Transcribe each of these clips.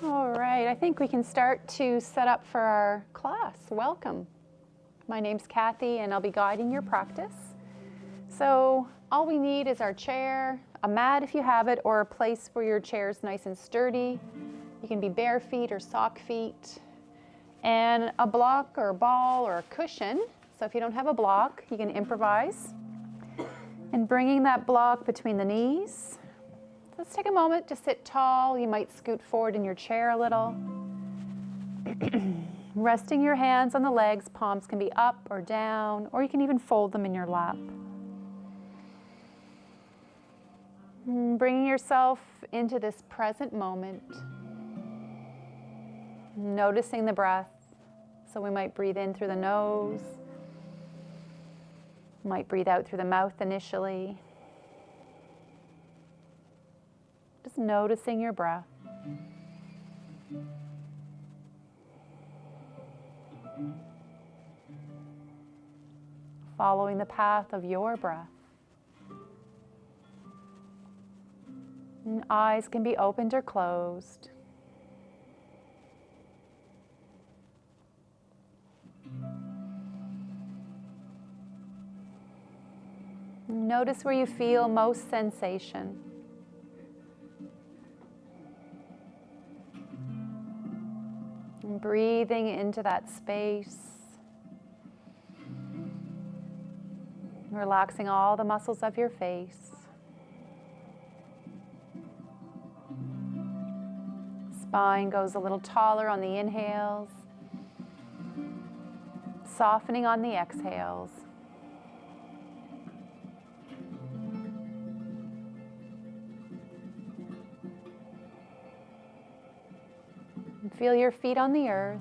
All right, I think we can start to set up for our class. Welcome. My name's Cathy and I'll be guiding your practice. So all we need is our chair, a mat if you have it, or a place where your chair is nice and sturdy. You can be bare feet or sock feet. And a block or a ball or a cushion. So if you don't have a block, you can improvise. And bringing that block between the knees. Let's take a moment to sit tall. You might scoot forward in your chair a little. Resting your hands on the legs, palms can be up or down, or you can even fold them in your lap. Bringing yourself into this present moment. Noticing the breath. So we might breathe in through the nose. Might breathe out through the mouth initially. Just noticing your breath. Following the path of your breath. And eyes can be opened or closed. Notice where you feel most sensation. And breathing into that space. Relaxing all the muscles of your face. Spine goes a little taller on the inhales. Softening on the exhales. Feel your feet on the earth.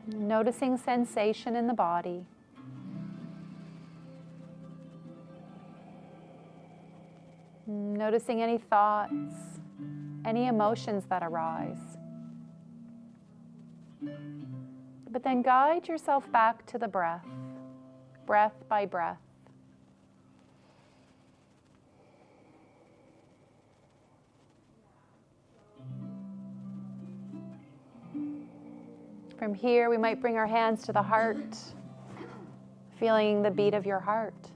Noticing sensation in the body. Noticing any thoughts, any emotions that arise. But then guide yourself back to the breath, breath by breath. From here, we might bring our hands to the heart, feeling the beat of your heart.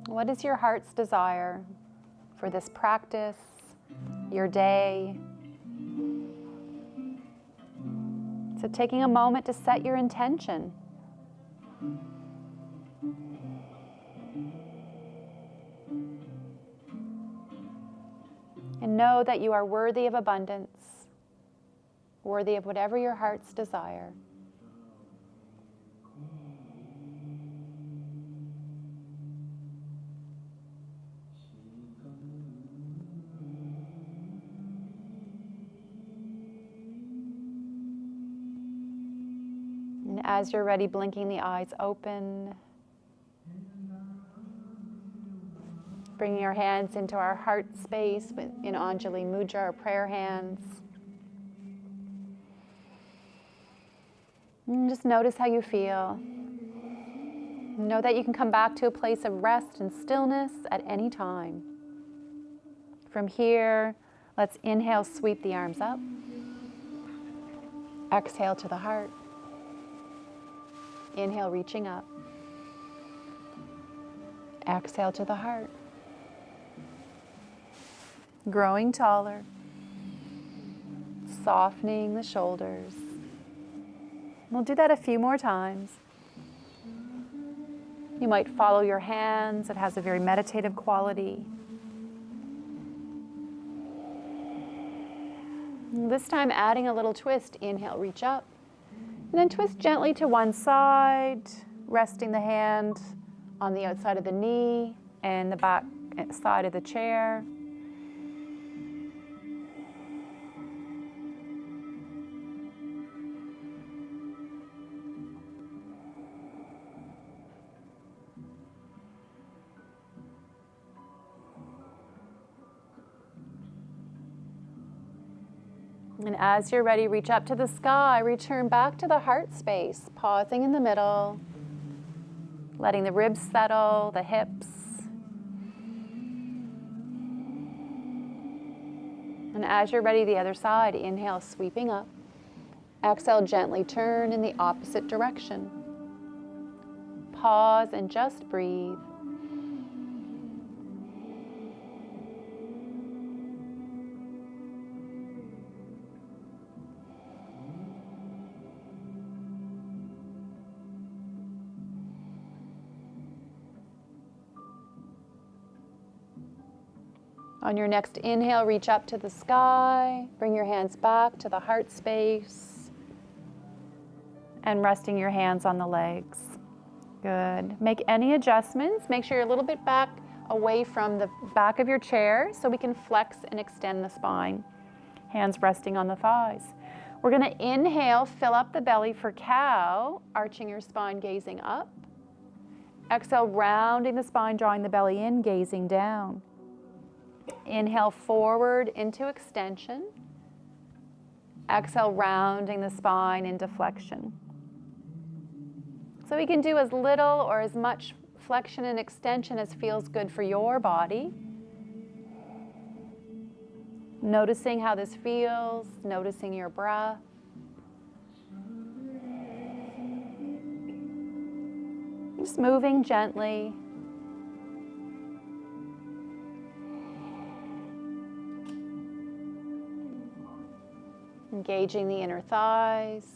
What is your heart's desire for this practice, your day? So taking a moment to set your intention. And know that you are worthy of abundance, worthy of whatever your heart's desire. And as you're ready, blinking the eyes open. Bringing your hands into our heart space in Anjali Mudra, or prayer hands. And just notice how you feel. Know that you can come back to a place of rest and stillness at any time. From here, let's inhale, sweep the arms up. Exhale to the heart. Inhale, reaching up. Exhale to the heart. Growing taller. Softening the shoulders. We'll do that a few more times. You might follow your hands. It has a very meditative quality. This time adding a little twist. Inhale, reach up. And then twist gently to one side, resting the hand on the outside of the knee and the back side of the chair. And as you're ready, reach up to the sky, return back to the heart space, pausing in the middle, letting the ribs settle, the hips. And as you're ready, the other side, inhale, sweeping up. Exhale, gently turn in the opposite direction. Pause and just breathe. On your next inhale, reach up to the sky, bring your hands back to the heart space, and resting your hands on the legs. Good. Make any adjustments. Make sure you're a little bit back away from the back of your chair so we can flex and extend the spine. Hands resting on the thighs. We're going to inhale, fill up the belly for cow, arching your spine, gazing up. Exhale, rounding the spine, drawing the belly in, gazing down. Inhale forward into extension. Exhale, rounding the spine into flexion. So we can do as little or as much flexion and extension as feels good for your body. Noticing how this feels, noticing your breath. Just moving gently. Engaging the inner thighs.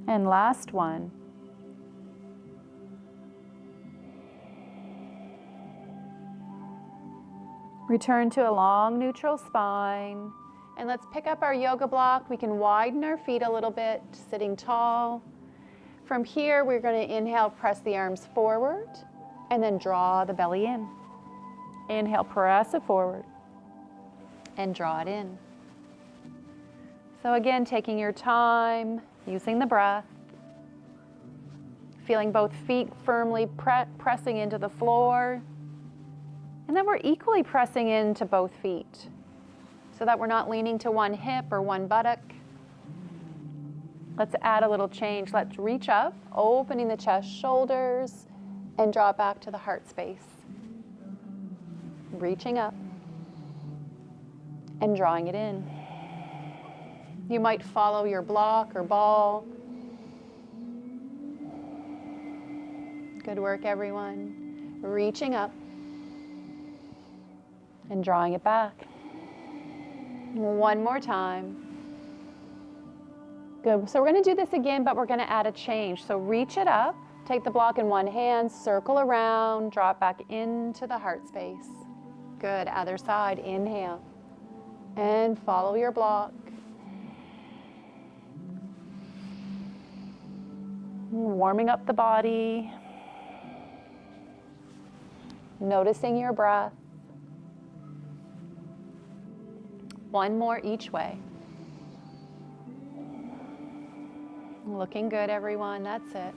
And last one. Return to a long neutral spine. And let's pick up our yoga block. We can widen our feet a little bit, sitting tall. From here, we're going to inhale, press the arms forward, and then draw the belly in. Inhale, press it forward, and draw it in. So again, taking your time, using the breath, feeling both feet firmly pressing into the floor, and then we're equally pressing into both feet so that we're not leaning to one hip or one buttock. Let's add a little change. Let's reach up, opening the chest, shoulders, and draw it back to the heart space. Reaching up and drawing it in. You might follow your block or ball. Good work, everyone. Reaching up and drawing it back. One more time. Good. So we're going to do this again, but we're going to add a change. So reach it up, take the block in one hand, circle around, draw it back into the heart space. Good. Other side. Inhale. And follow your block. Warming up the body. Noticing your breath. One more each way. Looking good, everyone. That's it.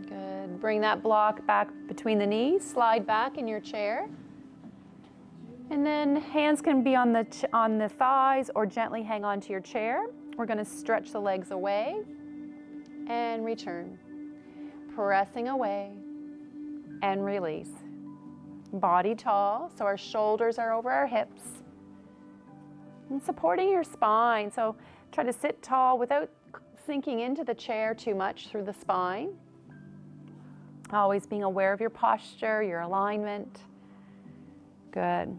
Good. Bring that block back between the knees. Slide back in your chair. And then hands can be on the thighs or gently hang on to your chair. We're going to stretch the legs away and return. Pressing away and release. Body tall, so our shoulders are over our hips. And supporting your spine, so try to sit tall without sinking into the chair too much through the spine. Always being aware of your posture, your alignment. Good.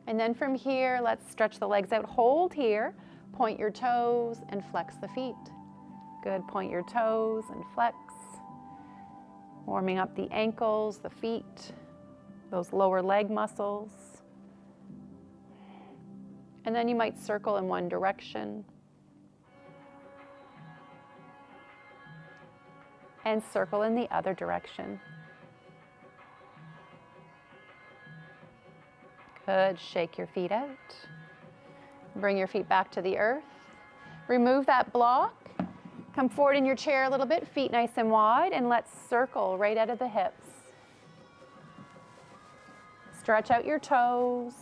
And then from here, let's stretch the legs out. Hold here, point your toes and flex the feet. Good, point your toes and flex. Warming up the ankles, the feet, those lower leg muscles. And then you might circle in one direction. And circle in the other direction. Good, shake your feet out. Bring your feet back to the earth. Remove that block. Come forward in your chair a little bit, feet nice and wide, and let's circle right out of the hips. Stretch out your toes.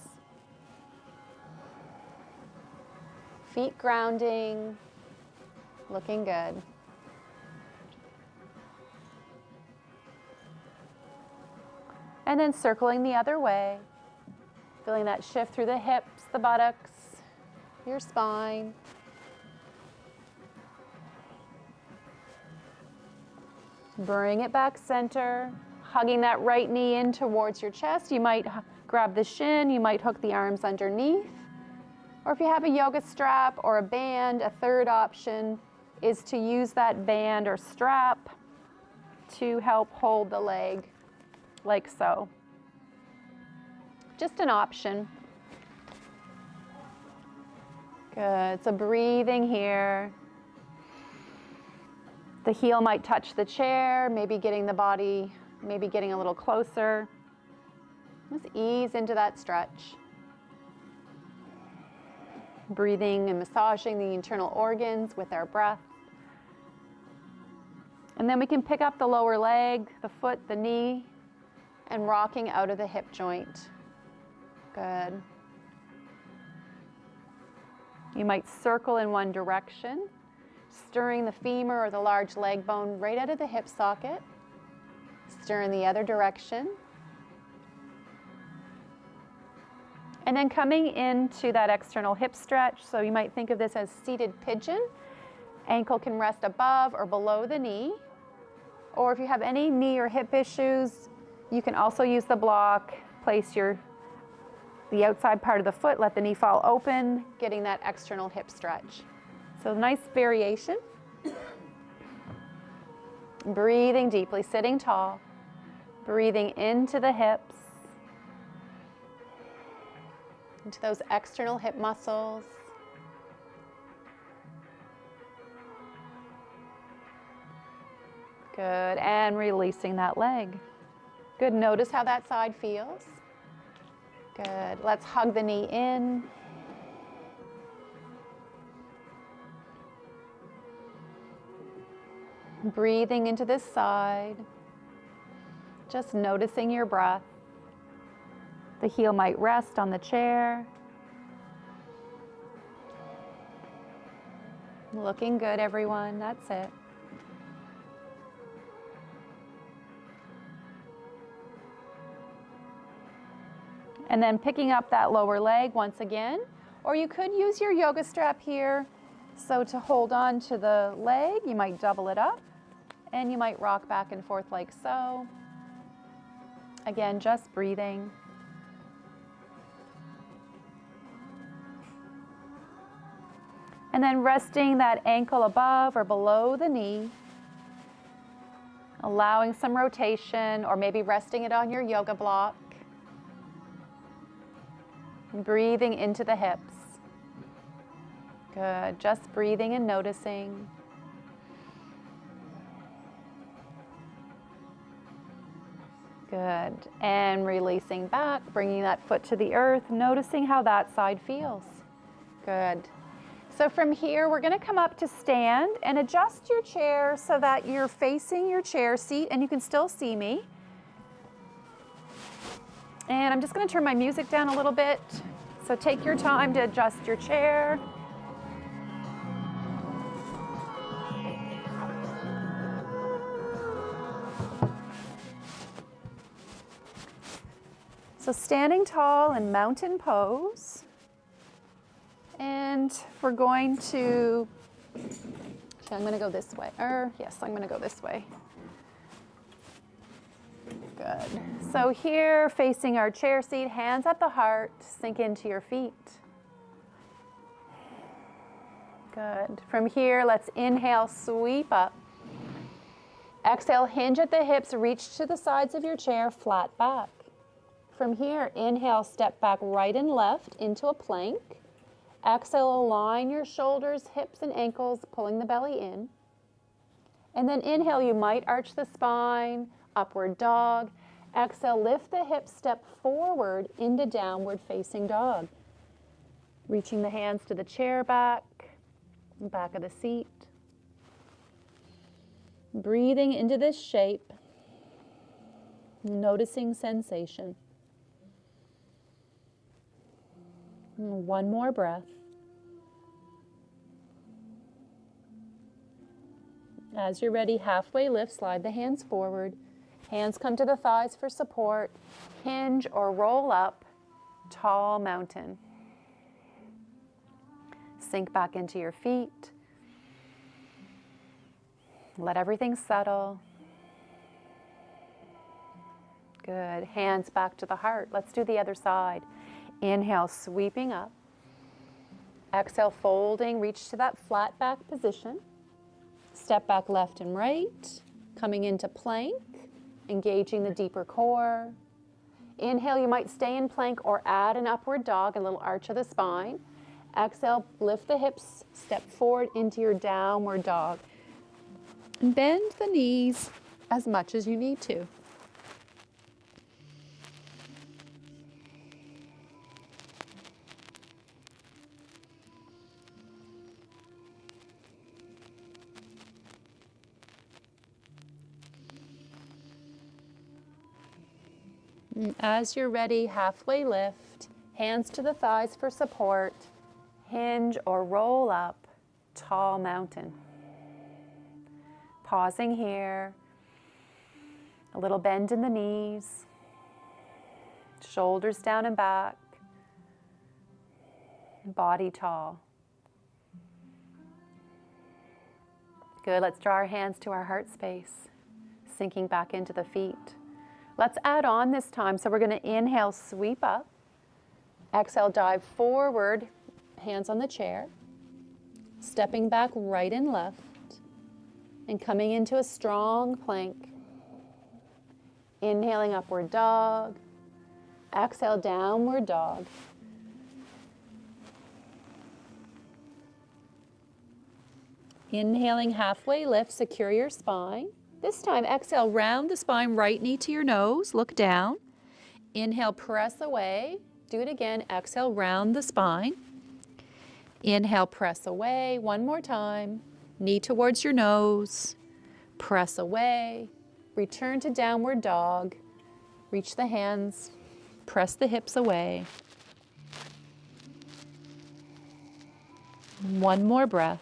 Feet grounding, looking good. And then circling the other way, feeling that shift through the hips, the buttocks, your spine. Bring it back center, hugging that right knee in towards your chest. You might grab the shin, you might hook the arms underneath. Or if you have a yoga strap or a band, a third option is to use that band or strap to help hold the leg like so. Just an option. Good, so breathing here. The heel might touch the chair, maybe getting the body, maybe getting a little closer. Just ease into that stretch. Breathing and massaging the internal organs with our breath. And then we can pick up the lower leg, the foot, the knee, and rocking out of the hip joint. Good. You might circle in one direction, stirring the femur or the large leg bone right out of the hip socket. Stir in the other direction. And then coming into that external hip stretch, so you might think of this as seated pigeon. Ankle can rest above or below the knee. Or if you have any knee or hip issues, you can also use the block, place the outside part of the foot, let the knee fall open, getting that external hip stretch. So nice variation. Breathing deeply, sitting tall. Breathing into the hips. Into those external hip muscles. Good, and releasing that leg. Good, notice how that side feels. Good, let's hug the knee in. Breathing into this side. Just noticing your breath. The heel might rest on the chair. Looking good, everyone. That's it. And then picking up that lower leg once again. Or you could use your yoga strap here. So to hold on to the leg, you might double it up. And you might rock back and forth like so. Again, just breathing. And then resting that ankle above or below the knee. Allowing some rotation, or maybe resting it on your yoga block. Breathing into the hips. Good, just breathing and noticing. Good, and releasing back, bringing that foot to the earth, noticing how that side feels. Good. So from here, we're going to come up to stand and adjust your chair so that you're facing your chair seat and you can still see me. And I'm just going to turn my music down a little bit. So take your time to adjust your chair. So standing tall in mountain pose. And we're going to, I'm going to go this way. Yes, I'm going to go this way. Good. So here, facing our chair seat, hands at the heart, sink into your feet. Good. From here, let's inhale, sweep up. Exhale, hinge at the hips, reach to the sides of your chair, flat back. From here, inhale, step back right and left into a plank. Exhale, align your shoulders, hips, and ankles, pulling the belly in. And then inhale, you might arch the spine, upward dog. Exhale, lift the hips, step forward into downward facing dog. Reaching the hands to the chair back of the seat. Breathing into this shape, noticing sensation. One more breath. As you're ready, halfway lift, slide the hands forward. Hands come to the thighs for support. Hinge or roll up, tall mountain. Sink back into your feet. Let everything settle. Good. Hands back to the heart. Let's do the other side. Inhale, sweeping up. Exhale, folding. Reach to that flat back position. Step back left and right. Coming into plank. Engaging the deeper core. Inhale, you might stay in plank or add an upward dog, a little arch of the spine. Exhale, lift the hips. Step forward into your downward dog. Bend the knees as much as you need to. As you're ready, halfway lift, hands to the thighs for support, hinge or roll up, tall mountain. Pausing here, a little bend in the knees, shoulders down and back, body tall. Good, let's draw our hands to our heart space, sinking back into the feet. Let's add on this time, so we're going to inhale, sweep up, exhale, dive forward, hands on the chair, stepping back right and left, and coming into a strong plank. Inhaling, upward dog. Exhale, downward dog. Inhaling, halfway lift, secure your spine. This time, exhale, round the spine, right knee to your nose, look down. Inhale, press away. Do it again, exhale, round the spine. Inhale, press away, one more time. Knee towards your nose, press away, return to downward dog, reach the hands, press the hips away. One more breath.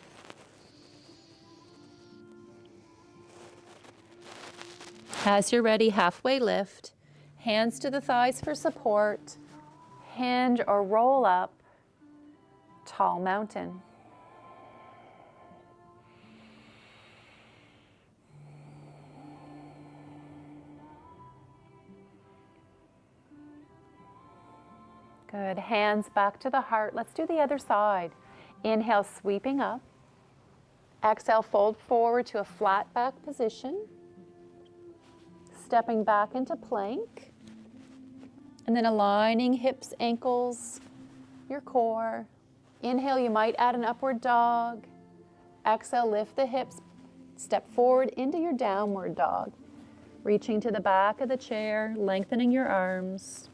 As you're ready, halfway lift, hands to the thighs for support, hinge or roll up, tall mountain. Good. Hands back to the heart. Let's do the other side. Inhale, sweeping up. Exhale, fold forward to a flat back position. Stepping back into plank. And then aligning hips, ankles, your core. Inhale, you might add an upward dog. Exhale, lift the hips. Step forward into your downward dog. Reaching to the back of the chair, lengthening your arms.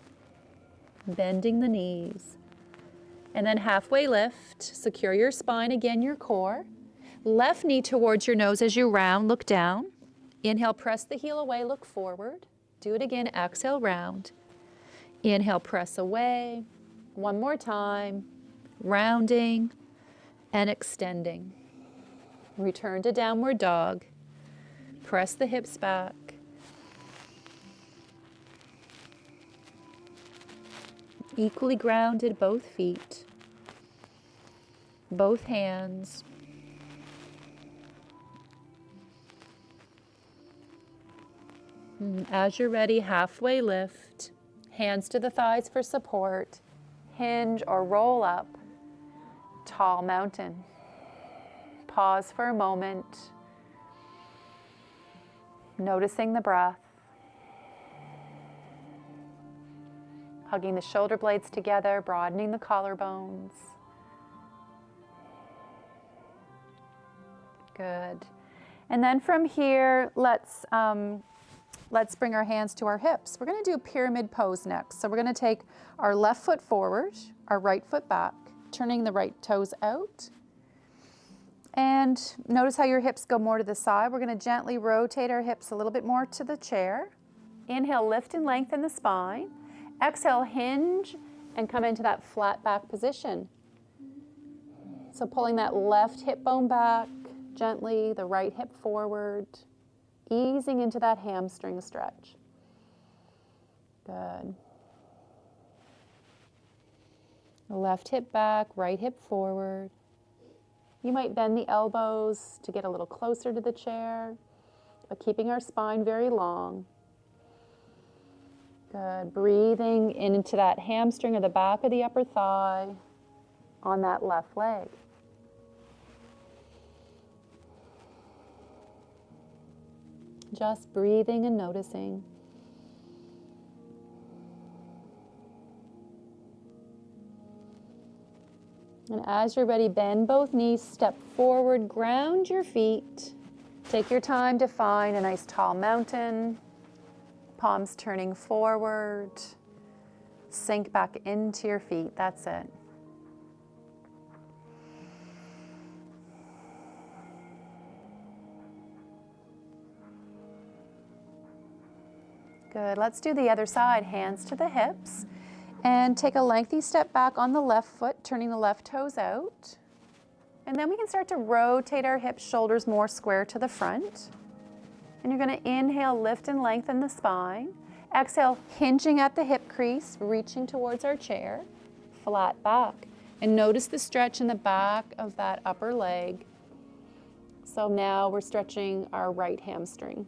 Bending the knees. And then halfway lift, secure your spine, again your core. Left knee towards your nose as you round, look down. Inhale, press the heel away, look forward. Do it again, exhale, round. Inhale, press away. One more time, rounding and extending. Return to downward dog. Press the hips back. Equally grounded, both feet, both hands. As you're ready, halfway lift, hands to the thighs for support, hinge or roll up, tall mountain. Pause for a moment, noticing the breath. Hugging the shoulder blades together, broadening the collarbones. Good. And then from here, let's bring our hands to our hips. We're going to do a pyramid pose next. So we're going to take our left foot forward, our right foot back. turning the right toes out. And notice how your hips go more to the side. We're going to gently rotate our hips a little bit more to the chair. Inhale, lift and lengthen the spine. Exhale, hinge and come into that flat back position. So pulling that left hip bone back gently, the right hip forward, easing into that hamstring stretch. Good. Left hip back, right hip forward. You might bend the elbows to get a little closer to the chair, but keeping our spine very long. Good. Breathing into that hamstring or the back of the upper thigh on that left leg. Just breathing and noticing. And as you're ready, bend both knees, step forward, ground your feet. Take your time to find a nice tall mountain. Palms turning forward. Sink back into your feet. That's it. Good. Let's do the other side. Hands to the hips. And take a lengthy step back on the left foot, turning the left toes out. And then we can start to rotate our hips, shoulders more square to the front. And you're going to inhale, lift and lengthen the spine. Exhale, hinging at the hip crease, reaching towards our chair, flat back. And notice the stretch in the back of that upper leg. So now we're stretching our right hamstring.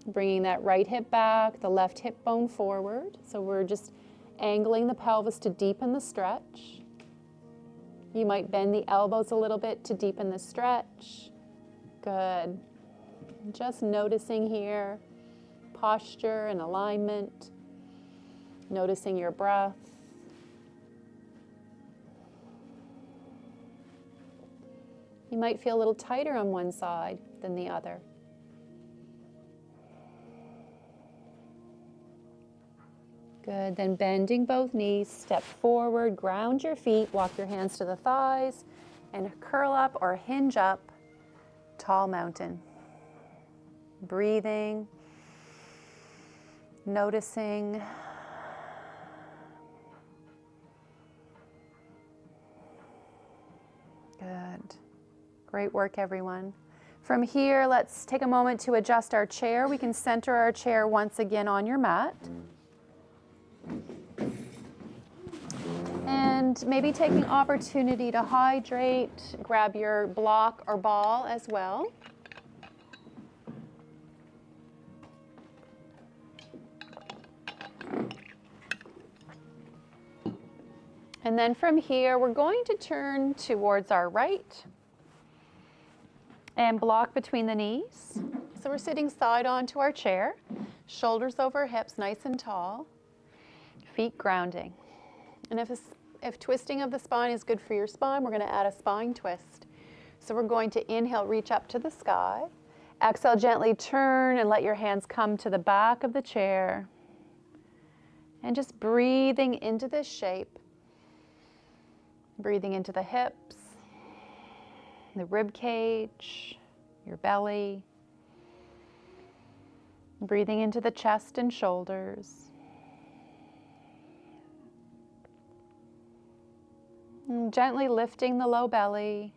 Bringing that right hip back, the left hip bone forward. So we're just angling the pelvis to deepen the stretch. You might bend the elbows a little bit to deepen the stretch. Good. Just noticing here, posture and alignment. Noticing your breath. You might feel a little tighter on one side than the other. Good, then bending both knees, step forward, ground your feet, walk your hands to the thighs, and curl up or hinge up, tall mountain. Breathing, noticing. Good. Great work, everyone. From here, let's take a moment to adjust our chair. We can center our chair once again on your mat. And maybe taking opportunity to hydrate, grab your block or ball as well. And then from here, we're going to turn towards our right and block between the knees. So we're sitting side on to our chair, shoulders over hips, nice and tall, feet grounding. And if twisting of the spine is good for your spine, we're going to add a spine twist. So we're going to inhale, reach up to the sky. Exhale, gently turn and let your hands come to the back of the chair. And just breathing into this shape. Breathing into the hips, the rib cage, your belly. Breathing into the chest and shoulders. And gently lifting the low belly.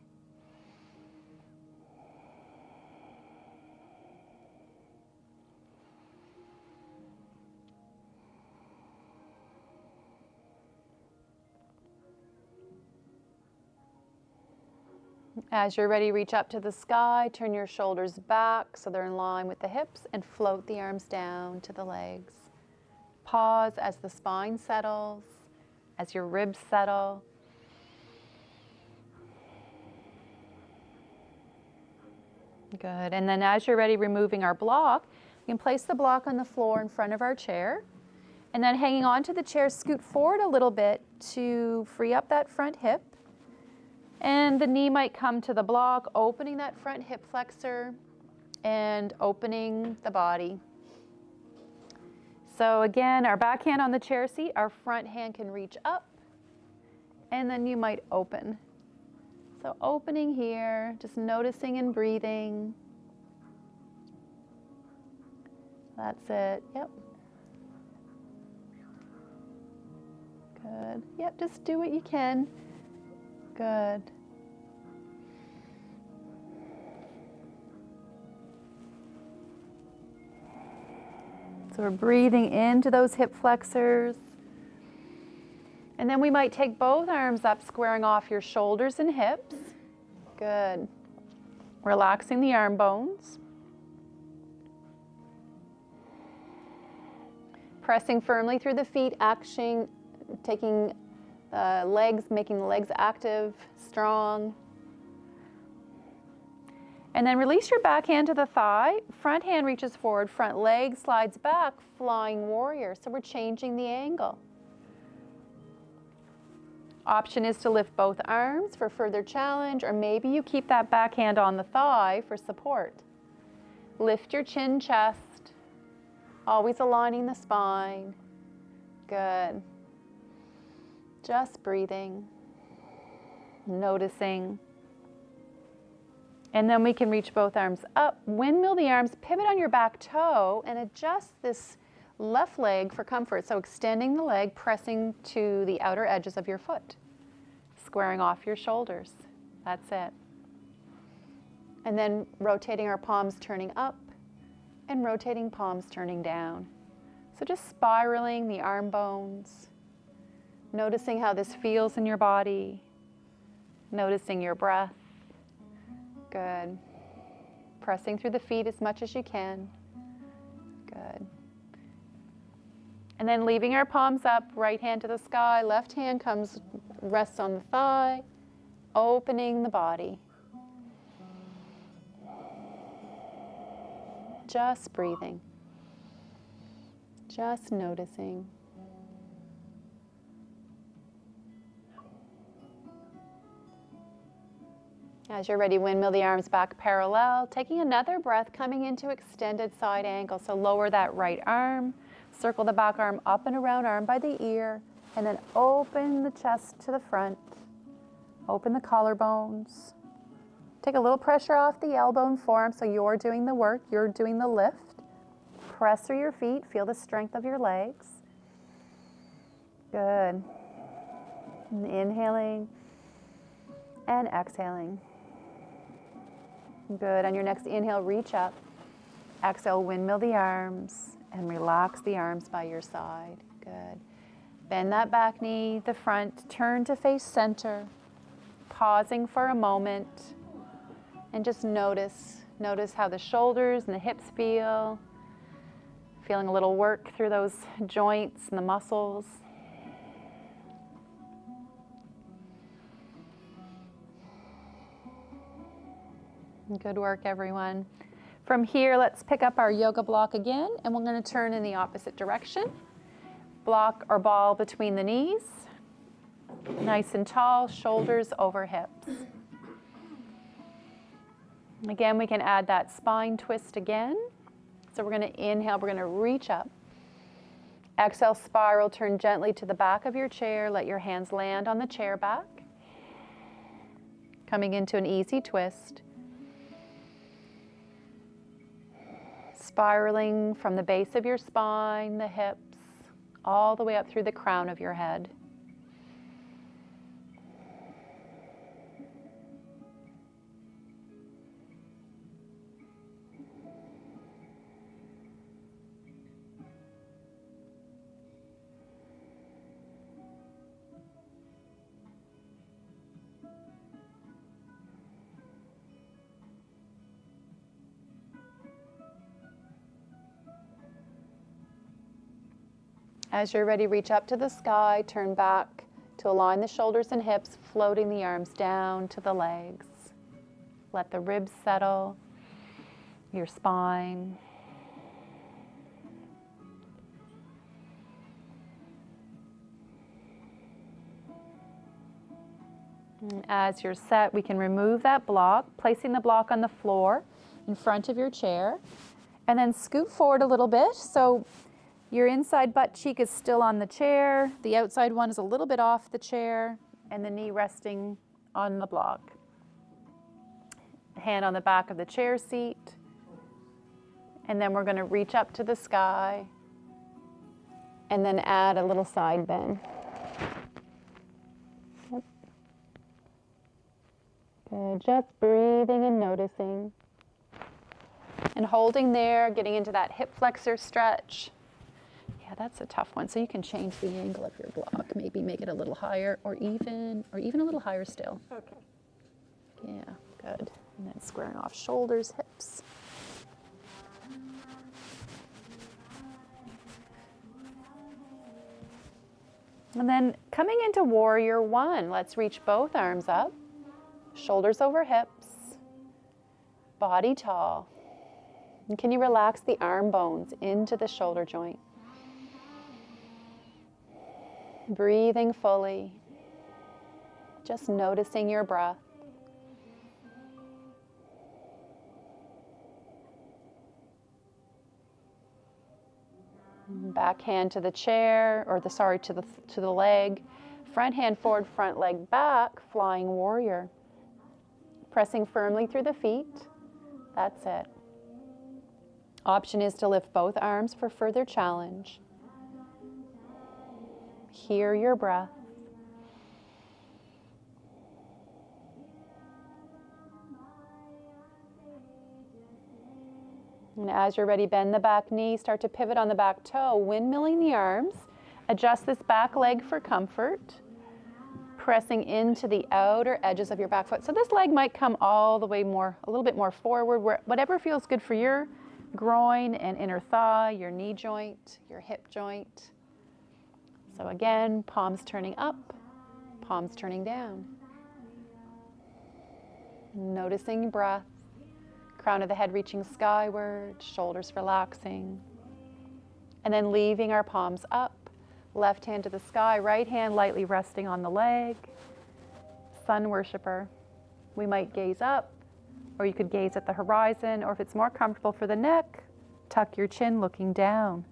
As you're ready, reach up to the sky, turn your shoulders back so they're in line with the hips, and float the arms down to the legs. Pause as the spine settles, as your ribs settle. Good. And then as you're ready, removing our block, we can place the block on the floor in front of our chair. And then hanging on to the chair, scoot forward a little bit to free up that front hip. And the knee might come to the block, opening that front hip flexor and opening the body. So again, our back hand on the chair seat, our front hand can reach up and then you might open. So opening here, just noticing and breathing. That's it. Yep. Good. Yep, just do what you can. Good. So we're breathing into those hip flexors. And then we might take both arms up, squaring off your shoulders and hips. Good. Relaxing the arm bones. Pressing firmly through the feet, taking the legs, making the legs active, strong. And then release your back hand to the thigh. Front hand reaches forward, front leg slides back, flying warrior. So we're changing the angle. Option is to lift both arms for further challenge, or maybe you keep that back hand on the thigh for support. Lift your chin, chest, always aligning the spine. Good. Just breathing, noticing. And then we can reach both arms up, windmill the arms, pivot on your back toe, and adjust this left leg for comfort. So extending the leg, pressing to the outer edges of your foot, squaring off your shoulders. That's it. And then rotating our palms, turning up, and rotating palms, turning down. So just spiraling the arm bones, noticing how this feels in your body, noticing your breath. Good. Pressing through the feet as much as you can. Good. And then leaving our palms up, right hand to the sky, left hand rests on the thigh, opening the body. Just breathing. Just noticing. As you're ready, windmill the arms back parallel, taking another breath, coming into extended side angle. So lower that right arm, circle the back arm up and around, arm by the ear, and then open the chest to the front. Open the collarbones. Take a little pressure off the elbow and forearm, so you're doing the work, you're doing the lift. Press through your feet, feel the strength of your legs. Good. And inhaling and exhaling. Good. On your next inhale, reach up. Exhale, windmill the arms and relax the arms by your side. Good. Bend that back knee, the front, turn to face center. Pausing for a moment and just notice how the shoulders and the hips feel. Feeling a little work through those joints and the muscles. Good work, everyone. From here, let's pick up our yoga block again, and we're going to turn in the opposite direction. Block or ball between the knees. Nice and tall, shoulders over hips. Again, we can add that spine twist again. So we're going to inhale, we're going to reach up. Exhale, spiral, turn gently to the back of your chair. Let your hands land on the chair back. Coming into an easy twist. Spiraling from the base of your spine, the hips, all the way up through the crown of your head. As you're ready, reach up to the sky, turn back to align the shoulders and hips, floating the arms down to the legs. Let the ribs settle, your spine. And as you're set, we can remove that block, placing the block on the floor in front of your chair, and then scoot forward a little bit. So your inside butt cheek is still on the chair. The outside one is a little bit off the chair. and the knee resting on the block. Hand on the back of the chair seat. And then we're going to reach up to the sky and then add a little side bend. Yep. Good, just breathing and noticing. And holding there, getting into that hip flexor stretch. Yeah, that's a tough one. So you can change the angle of your block. Maybe make it a little higher or even a little higher still. Okay. Yeah, good. And then squaring off shoulders, hips. And then coming into warrior one, let's reach both arms up, shoulders over hips, body tall. And can you relax the arm bones into the shoulder joint? Breathing fully, just noticing your breath. Back hand to the chair, to the leg. Front hand forward, front leg back, flying warrior. Pressing firmly through the feet. That's it. Option is to lift both arms for further challenge. Hear your breath. And as you're ready, bend the back knee, start to pivot on the back toe, windmilling the arms. Adjust this back leg for comfort, pressing into the outer edges of your back foot. So this leg might come all the way a little bit more forward, whatever feels good for your groin and inner thigh, your knee joint, your hip joint. So again, palms turning up, palms turning down. Noticing breath. Crown of the head reaching skyward, shoulders relaxing. And then leaving our palms up, left hand to the sky, right hand lightly resting on the leg. Sun worshiper. We might gaze up, or you could gaze at the horizon, or if it's more comfortable for the neck, tuck your chin looking down.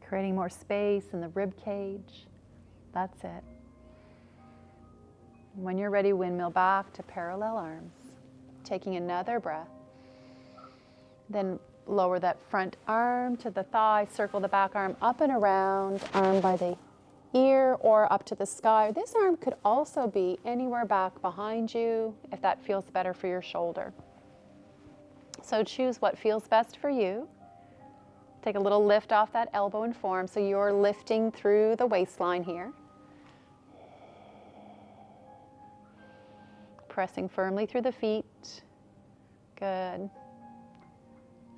Creating more space in the rib cage. That's it. When you're ready, windmill back to parallel arms. Taking another breath. Then lower that front arm to the thigh, circle the back arm up and around, arm by the ear or up to the sky. This arm could also be anywhere back behind you if that feels better for your shoulder. So choose what feels best for you. Take a little lift off that elbow and forearm, so you're lifting through the waistline here. Pressing firmly through the feet. Good. And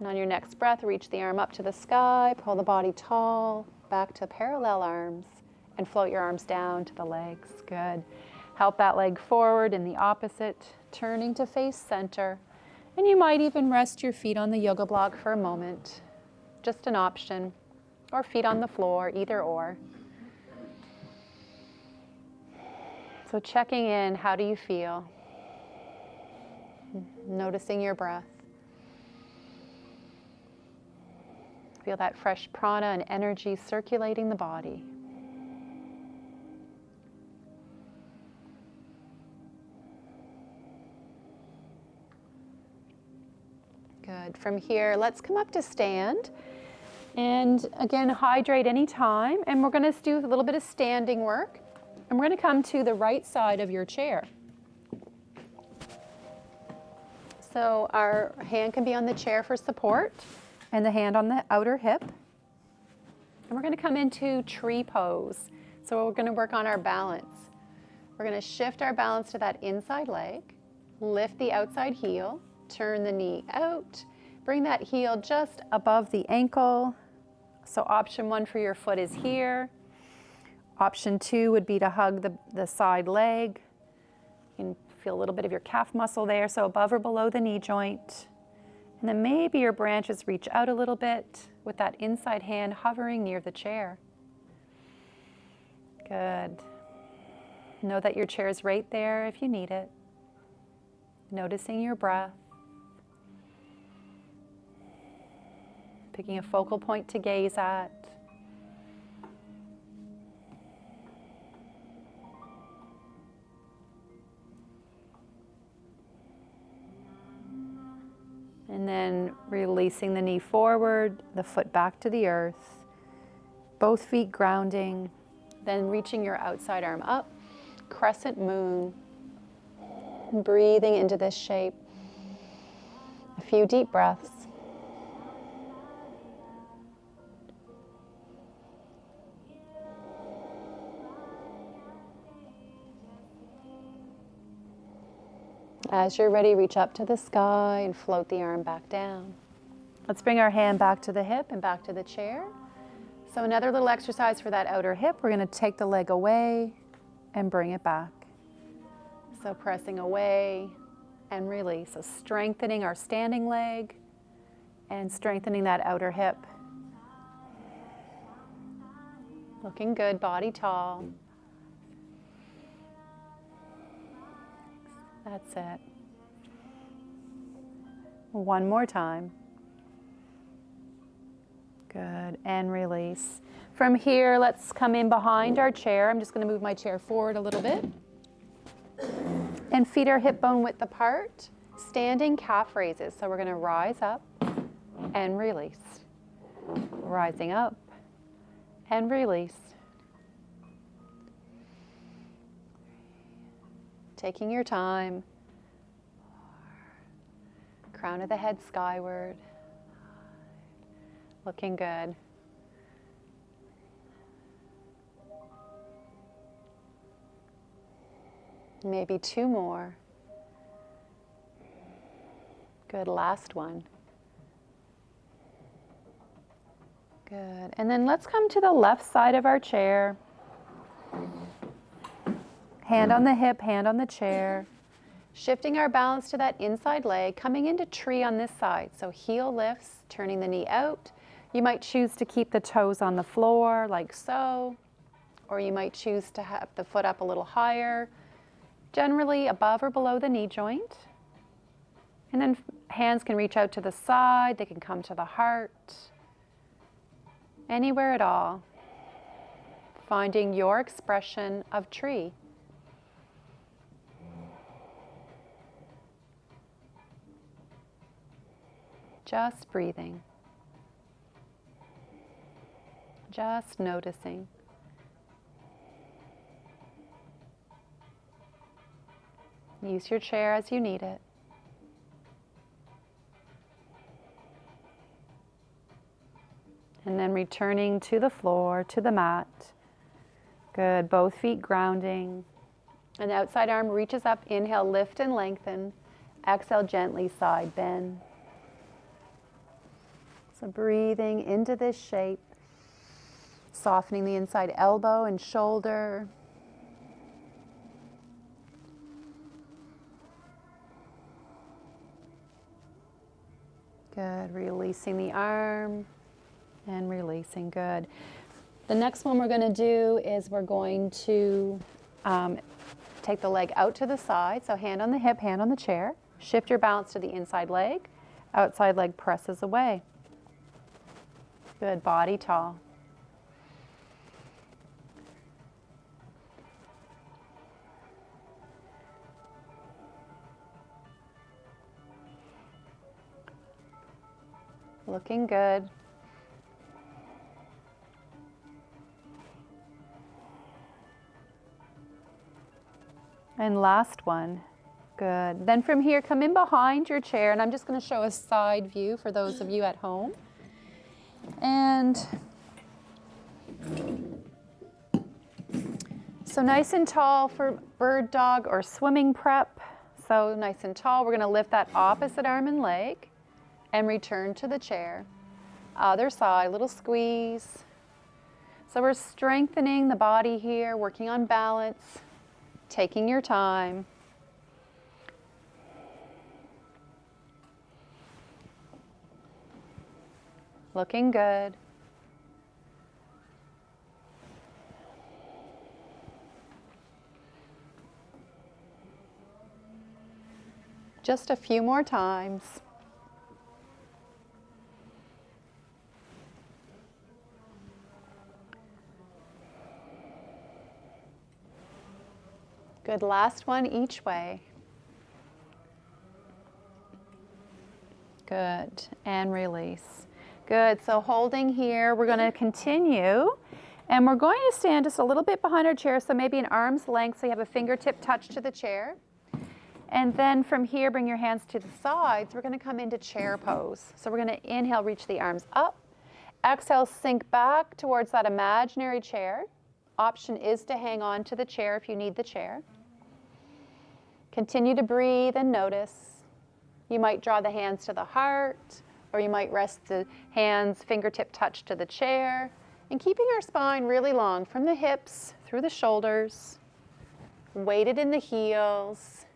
on your next breath, reach the arm up to the sky, pull the body tall, back to parallel arms, and float your arms down to the legs. Good. Help that leg forward in the opposite, turning to face center. And you might even rest your feet on the yoga block for a moment. Just an option, or feet on the floor, either or. So checking in, how do you feel? Noticing your breath. Feel that fresh prana and energy circulating the body. Good. From here, let's come up to stand. And again, hydrate anytime. And we're going to do a little bit of standing work. And we're going to come to the right side of your chair. So our hand can be on the chair for support and the hand on the outer hip. And we're going to come into tree pose. So we're going to work on our balance. We're going to shift our balance to that inside leg, lift the outside heel, turn the knee out, bring that heel just above the ankle. So option 1 for your foot is here. Option 2 would be to hug the side leg. You can feel a little bit of your calf muscle there, so above or below the knee joint. And then maybe your branches reach out a little bit with that inside hand hovering near the chair. Good. Know that your chair is right there if you need it. Noticing your breath. Picking a focal point to gaze at. And then releasing the knee forward, the foot back to the earth, both feet grounding, then reaching your outside arm up, crescent moon, breathing into this shape. A few deep breaths. As you're ready, reach up to the sky and float the arm back down. Let's bring our hand back to the hip and back to the chair. So another little exercise for that outer hip. We're going to take the leg away and bring it back. So pressing away and release. So strengthening our standing leg and strengthening that outer hip. Looking good, body tall. That's it. One more time. Good, and release. From here, let's come in behind our chair. I'm just going to move my chair forward a little bit. And feet are hip bone width apart. Standing calf raises. So we're going to rise up and release. Rising up and release. Taking your time. Crown of the head skyward. Looking good. Maybe two more. Good, last one. Good, and then let's come to the left side of our chair. Hand on the hip, hand on the chair. Shifting our balance to that inside leg, coming into tree on this side. So heel lifts, turning the knee out. You might choose to keep the toes on the floor like so, or you might choose to have the foot up a little higher, generally above or below the knee joint. And then hands can reach out to the side, they can come to the heart, anywhere at all. Finding your expression of tree. Just breathing. Just noticing. Use your chair as you need it. And then returning to the floor, to the mat. Good, both feet grounding. And outside arm reaches up, inhale, lift and lengthen. Exhale, gently side bend. So breathing into this shape, softening the inside elbow and shoulder. Good, releasing the arm and releasing, good. The next one we're going to do is we're going to take the leg out to the side, so hand on the hip, hand on the chair. Shift your balance to the inside leg, outside leg presses away. Good, body tall. Looking good. And last one. Good. Then from here, come in behind your chair, and I'm just going to show a side view for those of you at home. And so nice and tall for bird dog or swimming prep. So nice and tall. We're going to lift that opposite arm and leg and return to the chair. Other side, little squeeze. So we're strengthening the body here, working on balance, taking your time. Looking good. Just a few more times. Good, last one each way. Good, and release. Good, so holding here, we're gonna continue, and we're going to stand just a little bit behind our chair, so maybe an arm's length, so you have a fingertip touch to the chair. And then from here, bring your hands to the sides. We're gonna come into chair pose. So we're gonna inhale, reach the arms up. Exhale, sink back towards that imaginary chair. Option is to hang on to the chair if you need the chair. Continue to breathe and notice. You might draw the hands to the heart, or you might rest the hands fingertip touch to the chair. And keeping our spine really long from the hips through the shoulders, weighted in the heels.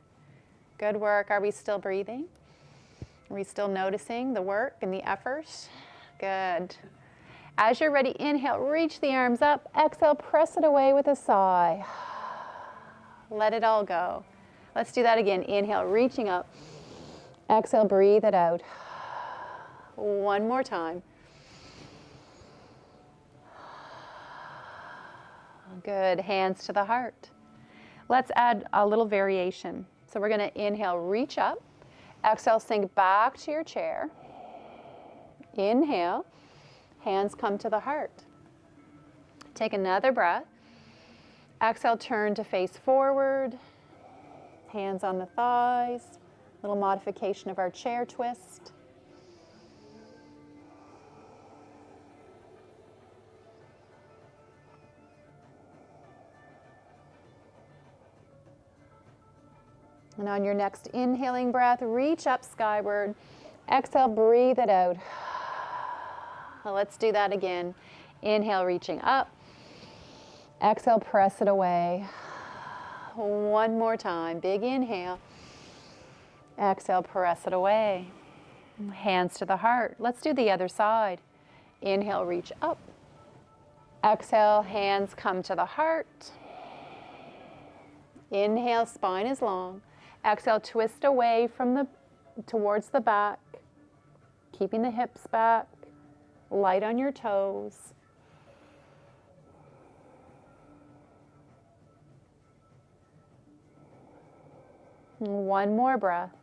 Good work. Are we still breathing? Are we still noticing the work and the effort? Good. As you're ready, inhale, reach the arms up. Exhale, press it away with a sigh. Let it all go. Let's do that again. Inhale, reaching up. Exhale, breathe it out. One more time. Good. Hands to the heart. Let's add a little variation. So we're going to inhale, reach up. Exhale, sink back to your chair. Inhale, hands come to the heart. Take another breath. Exhale, turn to face forward. Hands on the thighs. Little modification of our chair twist. And on your next inhaling breath, reach up skyward. Exhale, breathe it out. Let's do that again. Inhale, reaching up. Exhale, press it away. One more time. Big inhale. Exhale, press it away. Hands to the heart. Let's do the other side. Inhale, reach up. Exhale, hands come to the heart. Inhale, spine is long. Exhale, twist away from towards the back, keeping the hips back, light on your toes. One more breath.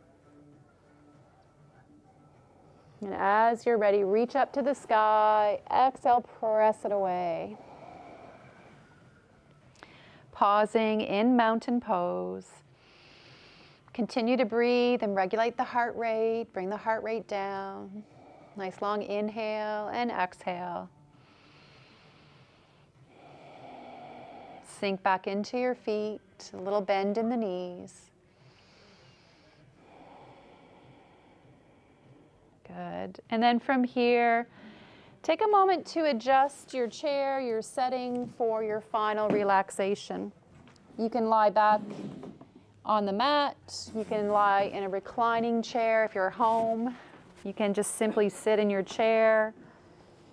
And as you're ready, reach up to the sky. Exhale, press it away. Pausing in mountain pose. Continue to breathe and regulate the heart rate. Bring the heart rate down. Nice long inhale and exhale. Sink back into your feet. A little bend in the knees. Good. And then from here, take a moment to adjust your chair, your setting for your final relaxation. You can lie back on the mat. You can lie in a reclining chair if you're home. You can just simply sit in your chair.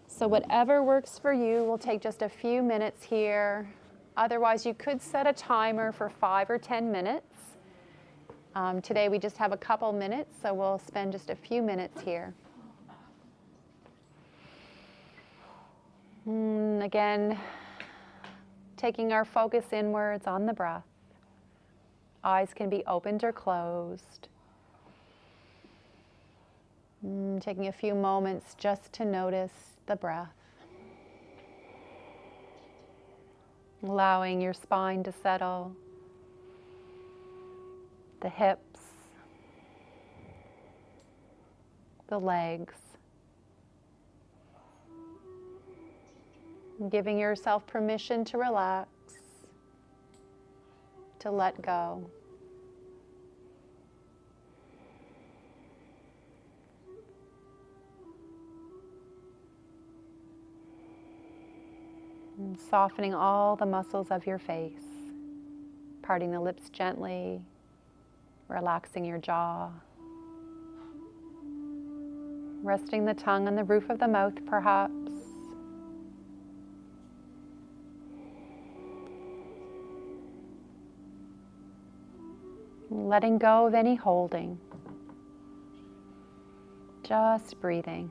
So whatever works for you, we'll take just a few minutes here. Otherwise, you could set a timer for 5 or 10 minutes. Today we just have a couple minutes, so we'll spend just a few minutes here. Again, taking our focus inwards on the breath. Eyes can be opened or closed. Taking a few moments just to notice the breath. Allowing your spine to settle, the hips, the legs. Giving yourself permission to relax, to let go. And softening all the muscles of your face, parting the lips gently, relaxing your jaw, resting the tongue on the roof of the mouth perhaps. Letting go of any holding, just breathing.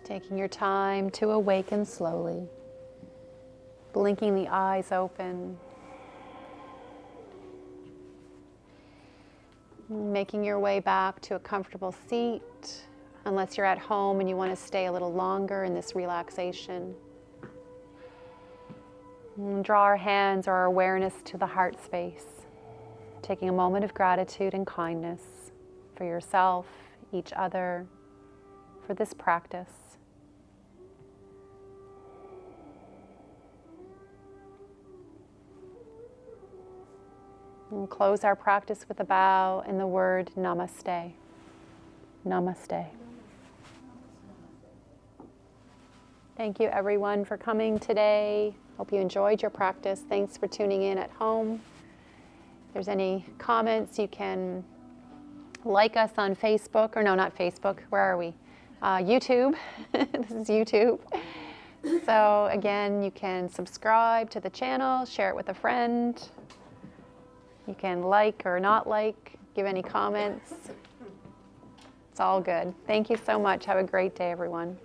Taking your time to awaken slowly, blinking the eyes open, making your way back to a comfortable seat, unless you're at home and you want to stay a little longer in this relaxation. And draw our hands or our awareness to the heart space, taking a moment of gratitude and kindness for yourself, each other, for this practice. We'll close our practice with a bow and the word namaste. Namaste. Thank you everyone for coming today. Hope you enjoyed your practice. Thanks for tuning in at home. If there's any comments, you can like us on Facebook, or no, not Facebook, where are we? YouTube. This is YouTube. So again, you can subscribe to the channel, share it with a friend. You can like or not like, give any comments. It's all good. Thank you so much. Have a great day, everyone.